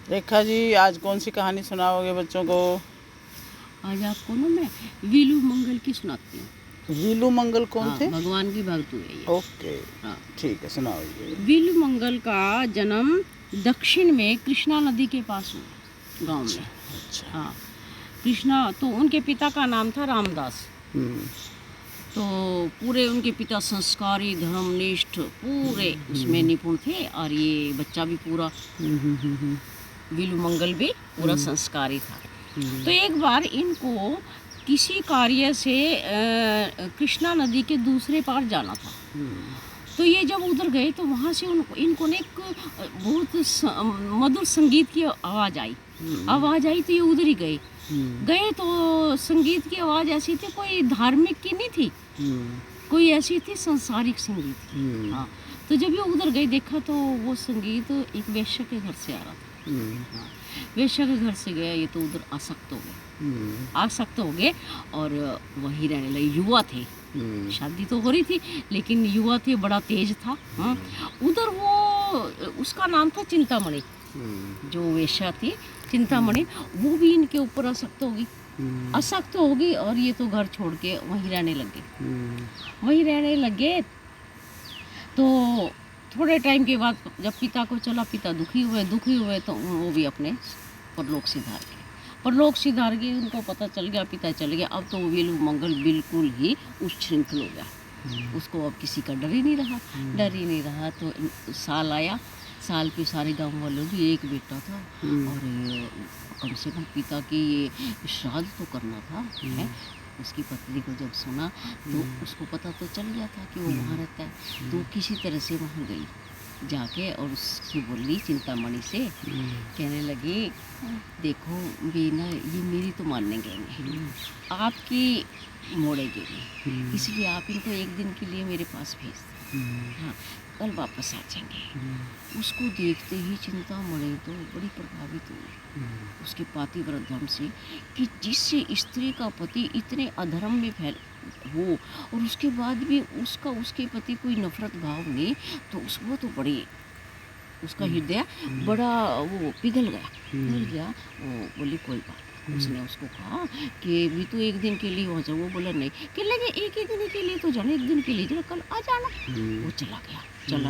रेखा जी, आज कौन सी कहानी सुनाओगे बच्चों को? आज आपको ना मैं वीलू मंगल की सुनाती हूँ। वीलू मंगल कौन हाँ, थे? भगवान की भक्तु है ये। ओके, हाँ, ठीक है, सुनाओ। वीलू मंगल का जन्म दक्षिण में कृष्णा नदी के पास हुआ, गांव में। अच्छा। हाँ, कृष्णा तो उनके पिता का नाम था रामदास। तो पूरे उनके पिता संस्कारी, धर्मनिष्ठ, पूरे उसमें निपुण थे, और ये बच्चा भी पूरा वीलू मंगल भी पूरा संस्कारी था। तो एक बार इनको किसी कार्य से कृष्णा नदी के दूसरे पार जाना था। तो ये जब उधर गए तो वहाँ से इनको ने एक बहुत मधुर संगीत की आवाज़ आई। तो ये उधर ही गए तो संगीत की आवाज़ ऐसी थी, कोई धार्मिक की नहीं थी, कोई ऐसी थी संसारिक संगीत की। हाँ, तो जब ये उधर गए देखा तो वो संगीत एक वेश्या के घर से आ रहा था। हाँ, वेश्या के घर से गया ये तो उधर आसक्त हो गए और वहीं रहने लगे। युवा थे, शादी तो हो रही थी लेकिन युवा थे, बड़ा तेज था। हाँ, उधर वो उसका नाम था चिंतामणि, जो वेश्या थी चिंतामणि, वो भी इनके ऊपर आसक्त होगी और ये तो घर छोड़ के वहीं रहने लगे। तो थोड़े टाइम के बाद जब पिता को चला, पिता दुखी हुए तो वो भी अपने परलोक सिधार गए। उनको पता चल गया पिता चल गया। अब तो वीलू मंगल बिल्कुल ही उच्छृंखल हो गया। उसको अब किसी का डर ही नहीं रहा। तो साल आया, साल पे सारे गांव वालों भी एक बेटा था और कम से कम पिता की ये श्राद्ध तो करना था। है उसकी पत्नी को जब सुना तो उसको पता तो चल गया था कि वो वहाँ रहता है। तो किसी तरह से वहाँ गई जाके और उसकी बोली चिंतामणि से, कहने लगी देखो बीना, ये मेरी तो मानेंगे नहीं, आपकी मोड़ेंगे नहीं, इसलिए आप इनको एक दिन के लिए मेरे पास भेज दो। हाँ, कल वापस आ जाएंगे। उसको देखते ही चिंतामणि तो बड़ी प्रभावित हुई उसके पातिव्रत धर्म से, कि जिससे स्त्री का पति इतने अधर्म में फैल हो और उसके बाद भी उसके प्रति कोई नफरत भाव नहीं, तो उसको तो बड़ी उसका हृदय बड़ा वो पिघल गया। वो बोली कोई बात। उसने उसको कहा कि भी तू एक दिन के लिए हो जा। वो बोला नहीं, कि लगे एक ही दिन के लिए तो जाना, एक दिन के लिए जरा कल आ जाना। वो चला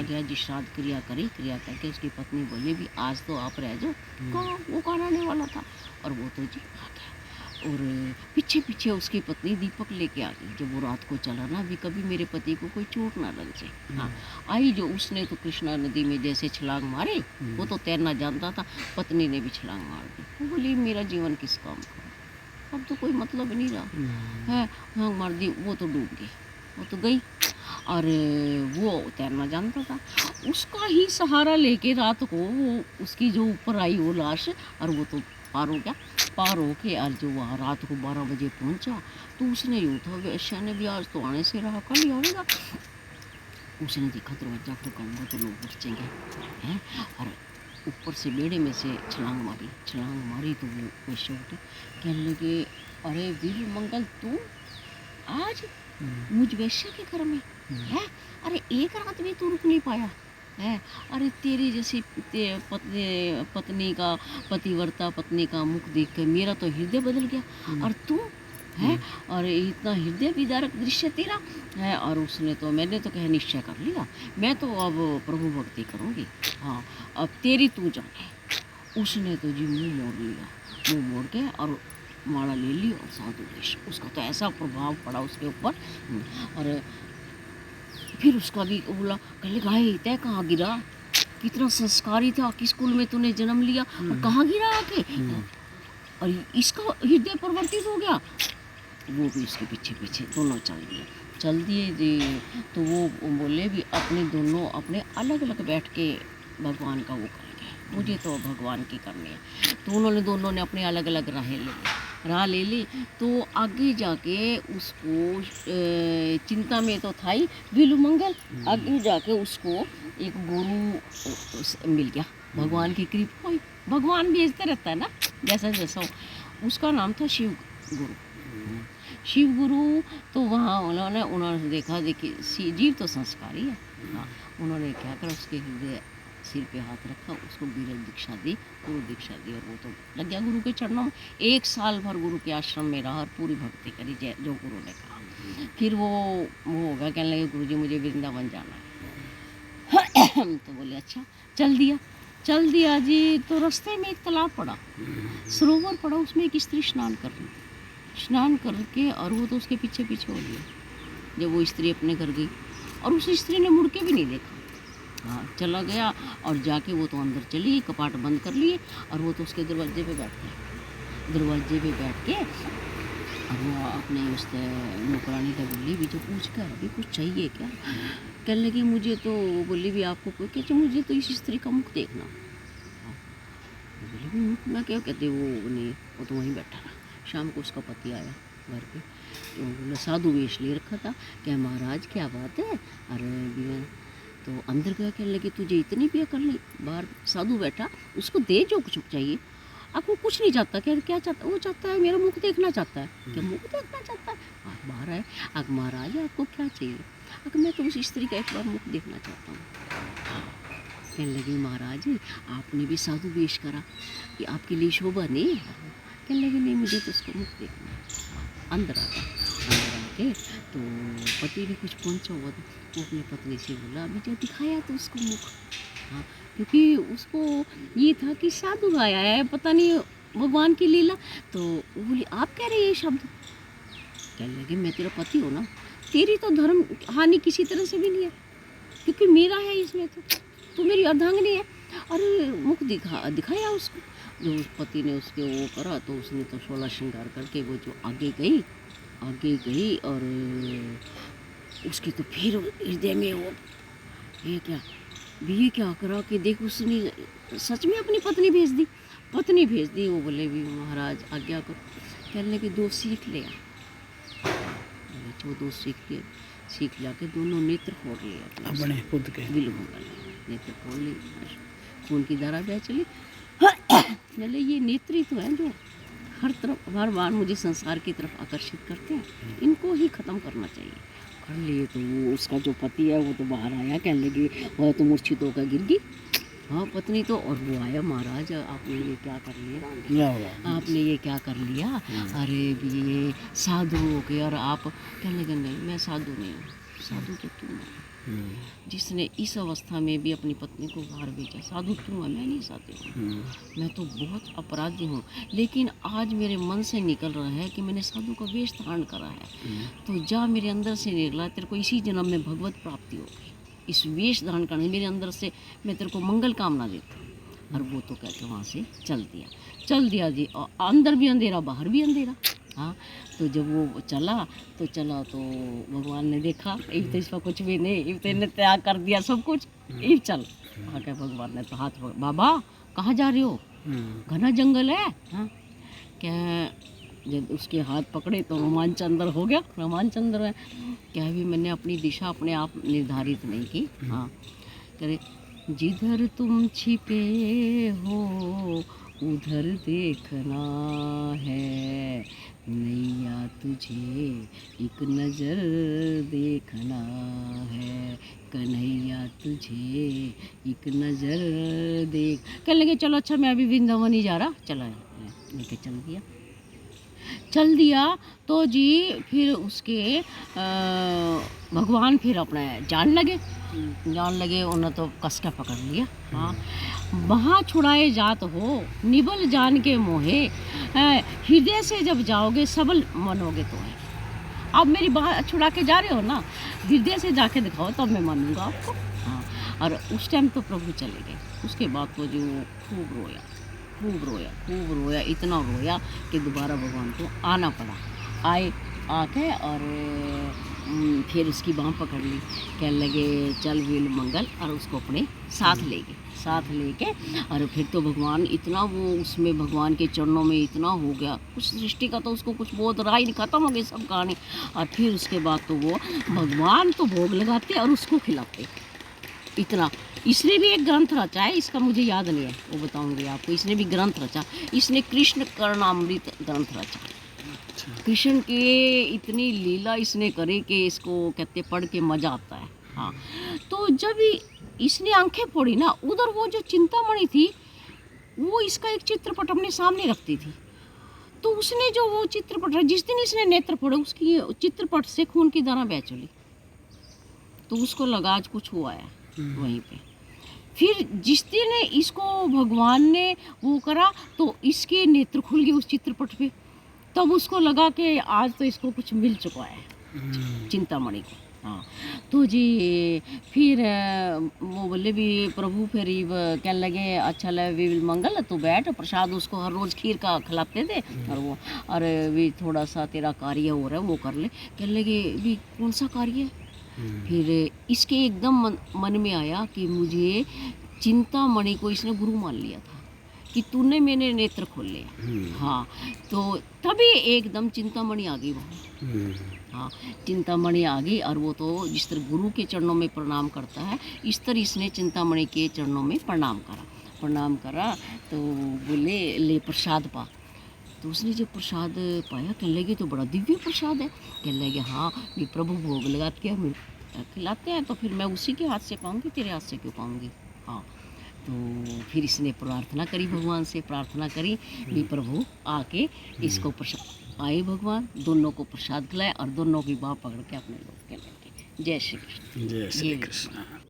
गया जी, श्राद्ध क्रिया करके उसकी पत्नी बोली भी आज तो आप रह जाओ। कहाँ वो कहाँ रहने वाला था, और वो तो जी आ गया। और पीछे उसकी पत्नी दीपक लेके आ गई। जब वो रात को चला ना, भी कभी मेरे पति को कोई चोट ना लग जाए। हाँ, आई जो उसने तो कृष्णा नदी में जैसे छलांग मारे, वो तो तैरना जानता था, पत्नी ने भी छलांग मार दी। वो बोली मेरा जीवन किस काम का, अब तो कोई मतलब नहीं रहा है। हाँ, मार दी, वो तो डूब गई, वो तो गई। और वो तैरना जानता था, उसका ही सहारा लेके रात को वो उसकी जो ऊपर आई वो लाश, और वो तो पार हो के और जो वहाँ रात को 12 बजे पहुँचा तो उसने यूँ था, वेश्या ने भी आज तो आने से रहा, कल ही आएगा। उसने देखा दरवाजा खड़काऊंगा तो लोग बचेंगे हैं, और ऊपर से बेड़े में से छलांग मारी तो वो वेश्या उठी, कहने लगे अरे वीर मंगल तू आज मुझ वेश्या के घर में है, अरे एक रात भी तू रुक नहीं पाया है। अरे तेरी जैसी पतिव्रता पत्नी का मुख देख कर मेरा तो हृदय बदल गया, और तू है, और इतना हृदय विदारक दृश्य तेरा है। और मैंने तो कह निश्चय कर लिया, मैं तो अब प्रभु भक्ति करूँगी। हाँ, अब तेरी तू जाने। उसने तो जी मुँह मोड़ के और माला ले ली और साधु वेश। उसका तो ऐसा प्रभाव पड़ा उसके ऊपर। और फिर उसका भी बोला, कहले भाई तय कहाँ गिरा, कितना संस्कारी था, किस कुल में तूने जन्म लिया और कहाँ गिरा आके, और इसका हृदय परिवर्तित हो गया। वो भी इसके पीछे दोनों चल दिए जी। तो वो बोले भी अपने दोनों अपने अलग अलग बैठ के भगवान का वो करेंगे, मुझे तो भगवान की करनी है। तो उन्होंने दोनों ने अपने अलग अलग राह ले ली। तो आगे जाके उसको चिंता में तो था ही वीलू मंगल, आगे जाके उसको एक गुरु मिल गया। भगवान की कृपा हुई, भगवान भेजते रहता है ना जैसा उसका नाम था शिव गुरु। तो वहाँ उन्होंने देखा, देखिए जीव तो संस्कारी है। हाँ, उन्होंने क्या करा, उसके हृदय सिर पे हाथ रखा, उसको वीरज दीक्षा दी, गुरु दीक्षा दी, और वो तो लग गया गुरु के चरणों में। 1 साल भर गुरु के आश्रम में रहा और पूरी भक्ति करी जो गुरु ने कहा। फिर वो होगा, कहने लगे गुरु जी मुझे वृंदावन जाना है। तो बोले अच्छा, चल दिया जी। तो रास्ते में एक तालाब पड़ा, सरोवर पड़ा, उसमें एक स्त्री स्नान कर रही, स्नान करके, और वो तो उसके पीछे पीछे हो गया। जब वो स्त्री अपने घर गई, और उस स्त्री ने मुड़ के भी नहीं देखा, हाँ चला गया, और जाके वो तो अंदर चली, कपाट बंद कर लिए, और वो तो उसके दरवाजे पे बैठ गया। दरवाजे पे बैठ के और वो अपने उस नौकरानी का बोली भी, जो पूछ कर अभी कुछ चाहिए क्या, कहने लगी मुझे तो, वो बोली भी आपको कोई, क्या मुझे तो इस स्त्री का मुख देखना। बोले भी मुख मैं क्या कहते, वो नहीं, वो तो वहीं बैठा रहा। शाम को उसका पति आया घर पे, तो बोला साधु वेश ले रखा था, क्या महाराज क्या बात है, अरे तो अंदर गया, कहने लगी तुझे इतनी भी अकल नहीं, बाहर साधु बैठा, उसको दे जो कुछ चाहिए। आपको कुछ नहीं चाहता, क्या चाहता, वो चाहता है मेरा मुख देखना चाहता है, क्या मुख देखना चाहता है, आप बाहर आए, अगर महाराज आपको क्या चाहिए, अगर मैं तो उस स्त्री का एक बार मुख देखना चाहता हूँ। कहने लगी महाराज आपने भी साधु वेश करा, कि आपके लिए शोभा नहीं है। कहने लगी नहीं, मुझे तो उसको मुख देखना है। अंदर आके तो पति भी कुछ पहुँचा हुआ था, वो अपनी पत्नी से बोला अभी जब दिखाया तो उसको मुख, हाँ क्योंकि उसको ये था कि साधु आया है, पता नहीं भगवान की लीला। तो वो बोली आप कह रहे ये शब्द, कहने लगे मैं तेरा पति हूँ ना, तेरी तो धर्म हानि किसी तरह से भी नहीं है, क्योंकि मेरा है इसमें, तो तू मेरी अर्धांगिनी है। और मुख दिखाया उसको। जो उस पति ने उसके वो करा, तो उसने तो 16 श्रृंगार करके वो जो आगे गई और उसके तो फिर हृदय में वो ये क्या करा कि देख, उसने सच में अपनी पत्नी भेज दी। वो बोले भी महाराज आज्ञा करो। कहने लगे 2 सीख ले आ। वो 2 सीख ला के दोनों नेत्र फोड़ लिए अपने खुद के, बिल्कुल नेत्र फोड़ लिए, खून की धारा बह चली। बोले ये नेत्र ही तो है जो हर बार मुझे संसार की तरफ आकर्षित करते हैं, इनको ही ख़त्म करना चाहिए। कर लिए तो वो उसका जो पति है वो तो बाहर आया, कहने लगी वह तो मूर्छित होकर गिर गई, हाँ पत्नी तो। और वो आया, महाराज आपने ये क्या कर लिया, अरे ये साधु हो गए और आप। कहने लगे नहीं मैं साधु नहीं हूँ, साधु तो तुम हो जिसने इस अवस्था में भी अपनी पत्नी को बाहर भेजा, साधु क्यों है, मैं नहीं साधु हूँ, मैं तो बहुत अपराधी हूँ। लेकिन आज मेरे मन से निकल रहा है कि मैंने साधु का वेश धारण करा है, तो जा मेरे अंदर से निकला, तेरे को इसी जन्म में भगवत प्राप्ति होगी, इस वेश धारण करने मेरे अंदर से मैं तेरे को मंगल कामना देता हूँ। और वो तो कहते वहाँ से चल दिया जी, और अंदर भी अंधेरा बाहर भी अंधेरा। हाँ तो जब वो चला तो भगवान ने देखा इब तो इसका कुछ भी नहीं, इब तो इन्हें त्याग कर दिया सब कुछ, इब चल आके भगवान ने तो हाथ पकड़, बाबा कहाँ जा रहे हो, घना जंगल है। हाँ क्या जब उसके हाथ पकड़े तो रोमांच अंदर हो गया, रोमांच अंदर है क्या भी मैंने अपनी दिशा अपने आप निर्धारित नहीं की। हाँ करे जिधर तुम छिपे हो उधर देखना है, नैया तुझे एक नज़र देखना है, कन्हैया तुझे एक नज़र देख। कहने लगे चलो अच्छा मैं अभी वृंदावन ही जा रहा, चला लेके चल दिया तो जी फिर उसके भगवान फिर अपने जान लगे उन्होंने तो कस का पकड़ लिया। हाँ वहाँ छुड़ाए जात हो निबल जान के मोहे, हृदय से जब जाओगे सबल मनोगे तो है। आप मेरी बात छुड़ा के जा रहे हो ना, हृदय से जाके दिखाओ तब मैं मानूंगा आपको। हाँ और उस टाइम तो प्रभु चले गए। उसके बाद तो जो खूब रोया, इतना रोया कि दोबारा भगवान को आना पड़ा। आके और फिर उसकी बाँह पकड़ ली, कहने लगे चल वील मंगल, और उसको अपने साथ लेके और फिर तो भगवान इतना वो उसमें भगवान के चरणों में इतना हो गया, कुछ सृष्टि का तो उसको कुछ बहुत रहा ही नहीं, ख़त्म हो गई सब कहानी। और फिर उसके बाद तो वो भगवान तो भोग लगाते और उसको खिलाते इतना। इसने भी एक ग्रंथ रचा है, इसका मुझे याद नहीं है, वो बताऊंगी आपको। इसने भी ग्रंथ रचा, इसने कृष्ण कर्णामृत ग्रंथ रचा। कृष्ण के इतनी लीला इसने करे कि इसको कहते पढ़ के मज़ा आता है। हाँ तो जब इसने आंखें फोड़ी ना, उधर वो जो चिंतामणि थी वो इसका एक चित्रपट अपने सामने रखती थी। तो उसने जो वो चित्रपट, जिस दिन इसने नेत्र फोड़े उसकी चित्रपट से खून की धारा बह चली। तो उसको लगा आज कुछ हुआ है वहीं पे। फिर जिस दिन इसको भगवान ने वो करा तो इसके नेत्र खुल गए उस चित्रपट पे। तब उसको लगा कि आज तो इसको कुछ मिल चुका है चिंतामणि को। हाँ, तो जी फिर वो बोले भी प्रभु फिर कहने लगे अच्छा ले वी विल मंगल, तो बैठ प्रसाद उसको हर रोज़ खीर का खिलाते थे। और वो अरे भी थोड़ा सा तेरा कार्य हो रहा है वो कर ले। कहने लगे भी कौन सा कार्य है? फिर इसके एकदम मन में आया कि मुझे चिंतामणि को इसने गुरु मान लिया था कि तूने मैंने नेत्र खोल लिया। हाँ, तो तभी एकदम चिंतामणि आ गई वहाँ। हाँ, चिंतामणि आ गई और वो तो जिस तरह गुरु के चरणों में प्रणाम करता है इस तरह इसने चिंतामणि के चरणों में प्रणाम करा। तो बोले ले प्रसाद पा। तो उसने जब प्रसाद पाया कहने लगे तो बड़ा दिव्य प्रसाद है। कहने लगे हाँ भी प्रभु भोग लगाते के हमें खिलाते हैं तो फिर मैं उसी के हाथ से पाऊँगी, तेरे हाथ से क्यों पाऊँगी। हाँ, तो फिर इसने प्रार्थना करी, भगवान से प्रार्थना करी भी प्रभु आके इसको प्रसाद आए, भगवान दोनों को प्रसाद खिलाए और दोनों की बाँह पकड़ के अपने लोग के लेके। जय श्री कृष्ण। जय श्री कृष्ण।